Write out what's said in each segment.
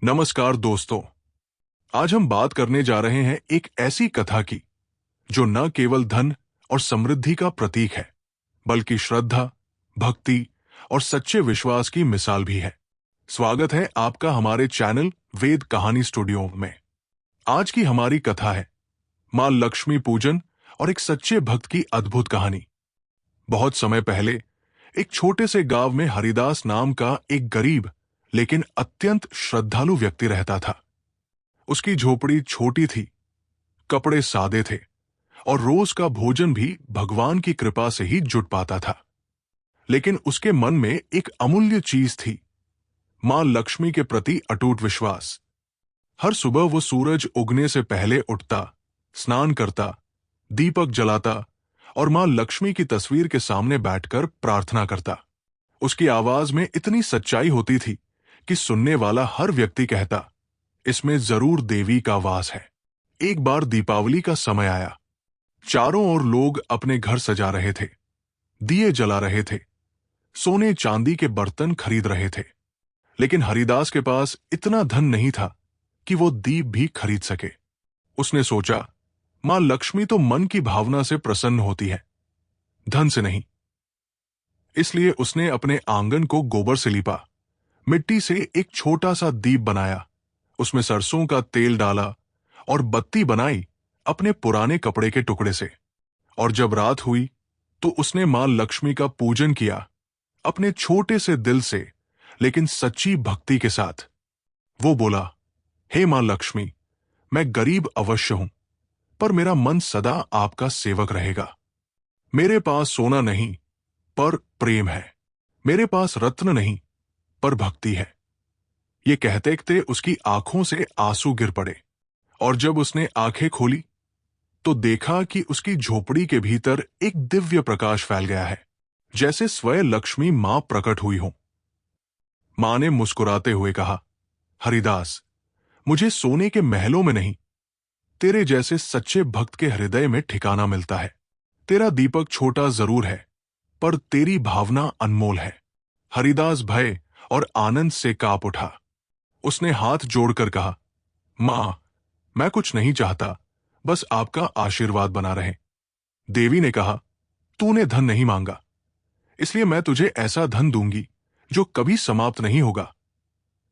नमस्कार दोस्तों। आज हम बात करने जा रहे हैं एक ऐसी कथा की जो न केवल धन और समृद्धि का प्रतीक है, बल्कि श्रद्धा, भक्ति और सच्चे विश्वास की मिसाल भी है। स्वागत है आपका हमारे चैनल वेद कहानी स्टूडियो में। आज की हमारी कथा है मां लक्ष्मी पूजन और एक सच्चे भक्त की अद्भुत कहानी। बहुत समय पहले एक छोटे से गांव में हरिदास नाम का एक गरीब लेकिन अत्यंत श्रद्धालु व्यक्ति रहता था। उसकी झोपड़ी छोटी थी, कपड़े सादे थे और रोज का भोजन भी भगवान की कृपा से ही जुट पाता था। लेकिन उसके मन में एक अमूल्य चीज थी, मां लक्ष्मी के प्रति अटूट विश्वास। हर सुबह वो सूरज उगने से पहले उठता, स्नान करता, दीपक जलाता और मां लक्ष्मी की तस्वीर के सामने बैठकर प्रार्थना करता। उसकी आवाज में इतनी सच्चाई होती थी कि सुनने वाला हर व्यक्ति कहता, इसमें जरूर देवी का वास है। एक बार दीपावली का समय आया। चारों ओर लोग अपने घर सजा रहे थे, दिए जला रहे थे, सोने चांदी के बर्तन खरीद रहे थे। लेकिन हरिदास के पास इतना धन नहीं था कि वो दीप भी खरीद सके। उसने सोचा, मां लक्ष्मी तो मन की भावना से प्रसन्न होती है, धन से नहीं। इसलिए उसने अपने आंगन को गोबर से लीपा, मिट्टी से एक छोटा सा दीप बनाया, उसमें सरसों का तेल डाला और बत्ती बनाई अपने पुराने कपड़े के टुकड़े से। और जब रात हुई तो उसने मां लक्ष्मी का पूजन किया, अपने छोटे से दिल से लेकिन सच्ची भक्ति के साथ। वो बोला, हे मां लक्ष्मी, मैं गरीब अवश्य हूं, पर मेरा मन सदा आपका सेवक रहेगा। मेरे पास सोना नहीं, पर प्रेम है। मेरे पास रत्न नहीं, पर भक्ति है। ये कहते कहते उसकी आंखों से आंसू गिर पड़े और जब उसने आंखें खोली तो देखा कि उसकी झोपड़ी के भीतर एक दिव्य प्रकाश फैल गया है, जैसे स्वयं लक्ष्मी मां प्रकट हुई हो। मां ने मुस्कुराते हुए कहा, हरिदास, मुझे सोने के महलों में नहीं, तेरे जैसे सच्चे भक्त के हृदय में ठिकाना मिलता है। तेरा दीपक छोटा जरूर है, पर तेरी भावना अनमोल है। हरिदास भय और आनंद से कांप उठा। उसने हाथ जोड़कर कहा, मां, मैं कुछ नहीं चाहता, बस आपका आशीर्वाद बना रहे। देवी ने कहा, तूने धन नहीं मांगा, इसलिए मैं तुझे ऐसा धन दूंगी जो कभी समाप्त नहीं होगा।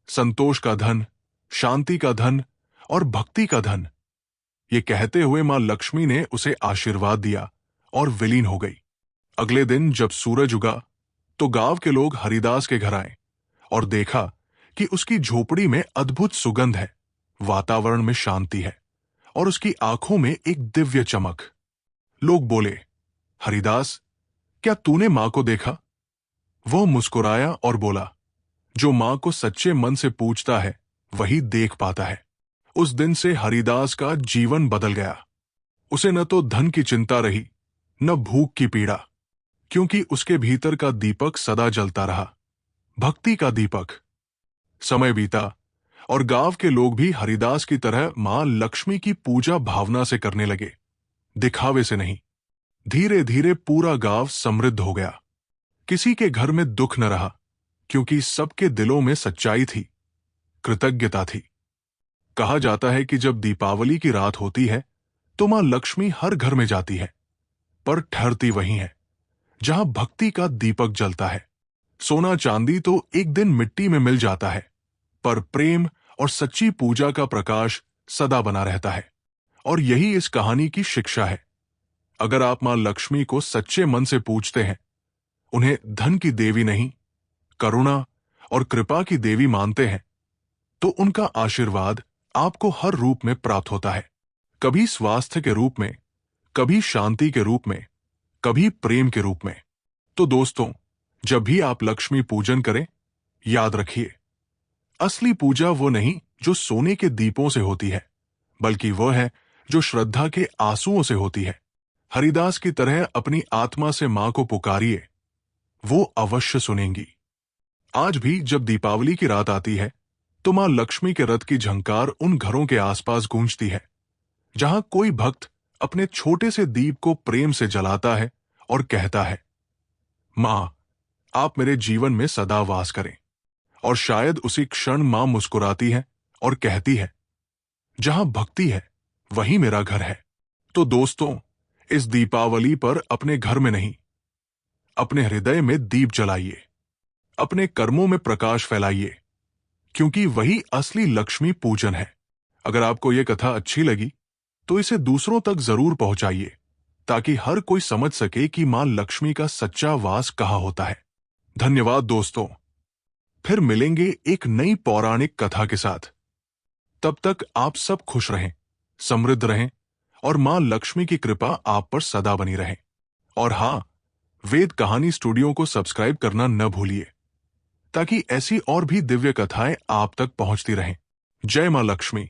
संतोष का धन, शांति का धन और भक्ति का धन। ये कहते हुए मां लक्ष्मी ने उसे आशीर्वाद दिया और विलीन हो गई। अगले दिन जब सूरज उगा तो गांव के लोग हरिदास के घर आए और देखा कि उसकी झोपड़ी में अद्भुत सुगंध है, वातावरण में शांति है और उसकी आंखों में एक दिव्य चमक। लोग बोले, हरिदास, क्या तूने मां को देखा? वो मुस्कुराया और बोला, जो मां को सच्चे मन से पूछता है वही देख पाता है। उस दिन से हरिदास का जीवन बदल गया। उसे न तो धन की चिंता रही, न भूख की पीड़ा, क्योंकि उसके भीतर का दीपक सदा जलता रहा, भक्ति का दीपक। समय बीता और गांव के लोग भी हरिदास की तरह मां लक्ष्मी की पूजा भावना से करने लगे, दिखावे से नहीं। धीरे धीरे पूरा गांव समृद्ध हो गया। किसी के घर में दुख न रहा, क्योंकि सबके दिलों में सच्चाई थी, कृतज्ञता थी। कहा जाता है कि जब दीपावली की रात होती है तो मां लक्ष्मी हर घर में जाती है, पर ठहरती वहीं है जहां भक्ति का दीपक जलता है। सोना चांदी तो एक दिन मिट्टी में मिल जाता है, पर प्रेम और सच्ची पूजा का प्रकाश सदा बना रहता है। और यही इस कहानी की शिक्षा है। अगर आप मां लक्ष्मी को सच्चे मन से पूजते हैं, उन्हें धन की देवी नहीं, करुणा और कृपा की देवी मानते हैं, तो उनका आशीर्वाद आपको हर रूप में प्राप्त होता है। कभी स्वास्थ्य के रूप में, कभी शांति के रूप में, कभी प्रेम के रूप में। तो दोस्तों, जब भी आप लक्ष्मी पूजन करें, याद रखिए, असली पूजा वो नहीं जो सोने के दीपों से होती है, बल्कि वो है जो श्रद्धा के आंसुओं से होती है। हरिदास की तरह अपनी आत्मा से मां को पुकारिए, वो अवश्य सुनेंगी। आज भी जब दीपावली की रात आती है तो मां लक्ष्मी के रथ की झंकार उन घरों के आसपास गूंजती है जहां कोई भक्त अपने छोटे से दीप को प्रेम से जलाता है और कहता है, मां, आप मेरे जीवन में सदा वास करें। और शायद उसी क्षण मां मुस्कुराती है और कहती है, जहां भक्ति है वहीं मेरा घर है। तो दोस्तों, इस दीपावली पर अपने घर में नहीं, अपने हृदय में दीप जलाइए, अपने कर्मों में प्रकाश फैलाइए, क्योंकि वही असली लक्ष्मी पूजन है। अगर आपको यह कथा अच्छी लगी तो इसे दूसरों तक जरूर पहुंचाइए, ताकि हर कोई समझ सके कि मां लक्ष्मी का सच्चा वास कहाँ होता है। धन्यवाद दोस्तों। फिर मिलेंगे एक नई पौराणिक कथा के साथ। तब तक आप सब खुश रहें, समृद्ध रहें और मां लक्ष्मी की कृपा आप पर सदा बनी रहे। और हां, वेद कहानी स्टूडियो को सब्सक्राइब करना न भूलिए, ताकि ऐसी और भी दिव्य कथाएं आप तक पहुंचती रहें। जय मां लक्ष्मी।